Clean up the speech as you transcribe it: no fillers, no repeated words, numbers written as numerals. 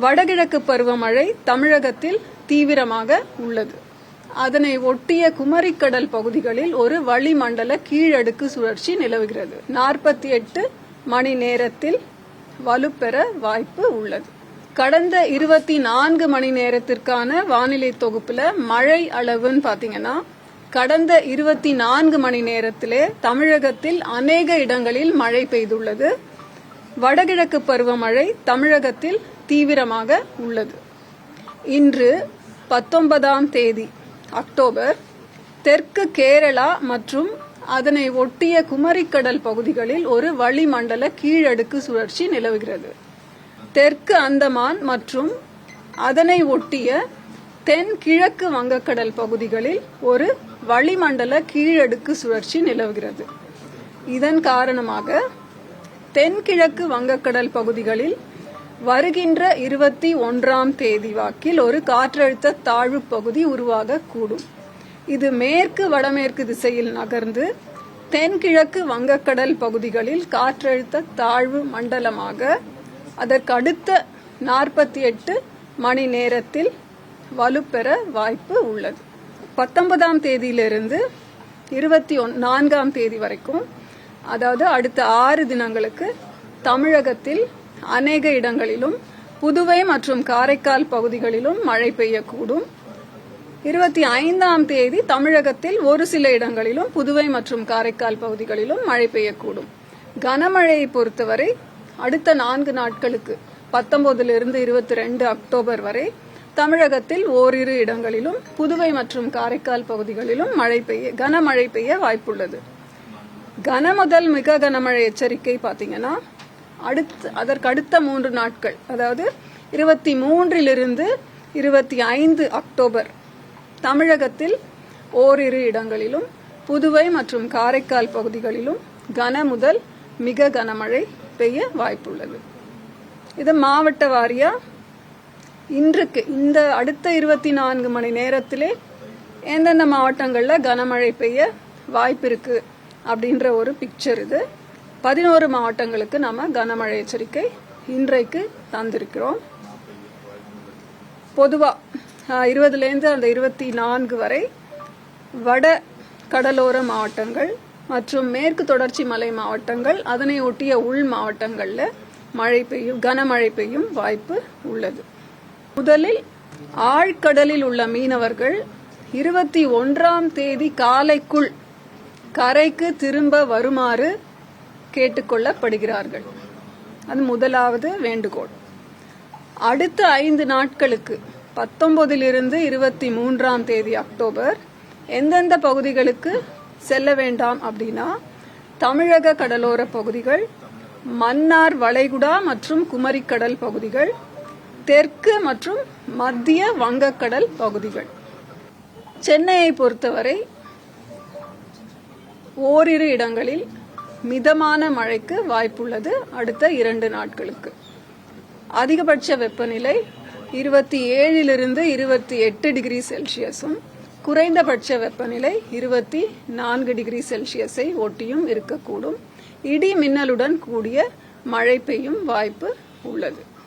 வடகிழக்கு பருவமழை தமிழகத்தில் தீவிரமாக உள்ளது. அதனை ஒட்டிய குமரிக்கடல் பகுதிகளில் ஒரு வளிமண்டல கீழடுக்கு சுழற்சி நிலவுகிறது. 48 மணி நேரத்தில் வலுப்பெற வாய்ப்பு உள்ளது. கடந்த 24 மணி நேரத்திற்கான வானிலை தொகுப்புல மழை அளவுன்னு பாத்தீங்கன்னா, கடந்த 24 மணி நேரத்திலே தமிழகத்தில் அநேக இடங்களில் மழை பெய்துள்ளது. வடகிழக்கு பருவமழை தமிழகத்தில் தீவிரமாக உள்ளது. இன்று 19ஆம் தேதி அக்டோபர் தெற்கு கேரளா மற்றும் அதனை ஒட்டிய குமரிக்கடல் பகுதிகளில் ஒரு வளிமண்டல கீழடுக்கு சுழற்சி நிலவுகிறது. தெற்கு அந்தமான் மற்றும் அதனை ஒட்டிய தென்கிழக்கு வங்கக்கடல் பகுதிகளில் ஒரு வளிமண்டல கீழடுக்கு சுழற்சி நிலவுகிறது. இதன் காரணமாக தென்கிழக்கு வங்கக்கடல் பகுதிகளில் வருகின்ற 21ஆம் தேதி வாக்கில் ஒரு காற்றழுத்த தாழ்வு பகுதி உருவாகக்கூடும். இது மேற்கு வடமேற்கு திசையில் நகர்ந்து தென்கிழக்கு வங்கக்கடல் பகுதிகளில் காற்றழுத்த தாழ்வு மண்டலமாக அதற்கு அடுத்த 48 மணி நேரத்தில் வலுப்பெற வாய்ப்பு உள்ளது. 19ஆம் தேதியிலிருந்து 24ஆம் தேதி வரைக்கும், அதாவது அடுத்த 6 தினங்களுக்கு தமிழகத்தில் அநேக இடங்களிலும் புதுவை மற்றும் காரைக்கால் பகுதிகளிலும் மழை பெய்யக்கூடும். 25ஆம் தேதி தமிழகத்தில் ஒரு சில இடங்களிலும் புதுவை மற்றும் காரைக்கால் பகுதிகளிலும் மழை பெய்யக்கூடும். கனமழையை பொறுத்தவரை அடுத்த 4 நாட்களுக்கு 19லிருந்து 22 அக்டோபர் வரை தமிழகத்தில் ஓரிரு இடங்களிலும் புதுவை மற்றும் காரைக்கால் பகுதிகளிலும் கனமழை பெய்ய வாய்ப்புள்ளது. கனமுதல் மிக கனமழை எச்சரிக்கை பாத்தீங்கன்னா அதற்கு அடுத்த 3 நாட்கள், அதாவது 23லிருந்து 25 அக்டோபர் தமிழகத்தில் ஓரிரு இடங்களிலும் புதுவை மற்றும் காரைக்கால் பகுதிகளிலும் கனமுதல் மிக கனமழை பெய்ய வாய்ப்புள்ளது. இது மாவட்ட வாரியா இன்றைக்கு இந்த அடுத்த 24 மணி நேரத்திலே எந்தெந்த மாவட்டங்கள்ல கனமழை பெய்ய வாய்ப்பு இருக்கு அப்படின்ற ஒரு பிக்சர் இது. 11 மாவட்டங்களுக்கு நாம கனமழை எச்சரிக்கை இன்றைக்கு தந்திருக்கிறோம். பொதுவா 20லேருந்து அந்த 24 வரை வட கடலோர மாவட்டங்கள் மற்றும் மேற்கு தொடர்ச்சி மலை மாவட்டங்கள் அதனை ஒட்டிய உள் மாவட்டங்கள்ல கனமழை பெய்யும் வாய்ப்பு உள்ளது. முதலில் ஆழ்கடலில் உள்ள மீனவர்கள் 21ஆம் தேதி காலைக்குள் கரைக்கு திரும்ப வருமாறு கேட்டுக்கொள்ளப்படுகிறார்கள். அது முதலாவது வேண்டுகோள். அடுத்த 5 நாட்களுக்கு 19லிருந்து 23ஆம் தேதி அக்டோபர் எந்தெந்த பகுதிகளுக்கு செல்ல வேண்டாம் அப்படின்னா, தமிழக கடலோர பகுதிகள், மன்னார் வளைகுடா மற்றும் குமரிக்கடல் பகுதிகள், தெற்கு மற்றும் மத்திய வங்கக்கடல் பகுதிகள். சென்னையை பொறுத்தவரை ஓரிரு இடங்களில் மிதமான மழைக்கு வாய்ப்புள்ளது. அடுத்த 2 நாட்களுக்கு அதிகபட்ச வெப்பநிலை 27லிருந்து 28 டிகிரி செல்சியஸும் குறைந்தபட்ச வெப்பநிலை 24 டிகிரி செல்சியஸை ஒட்டியும் இருக்கக்கூடும். இடி மின்னலுடன் கூடிய மழை பெய்யும் வாய்ப்பு உள்ளது.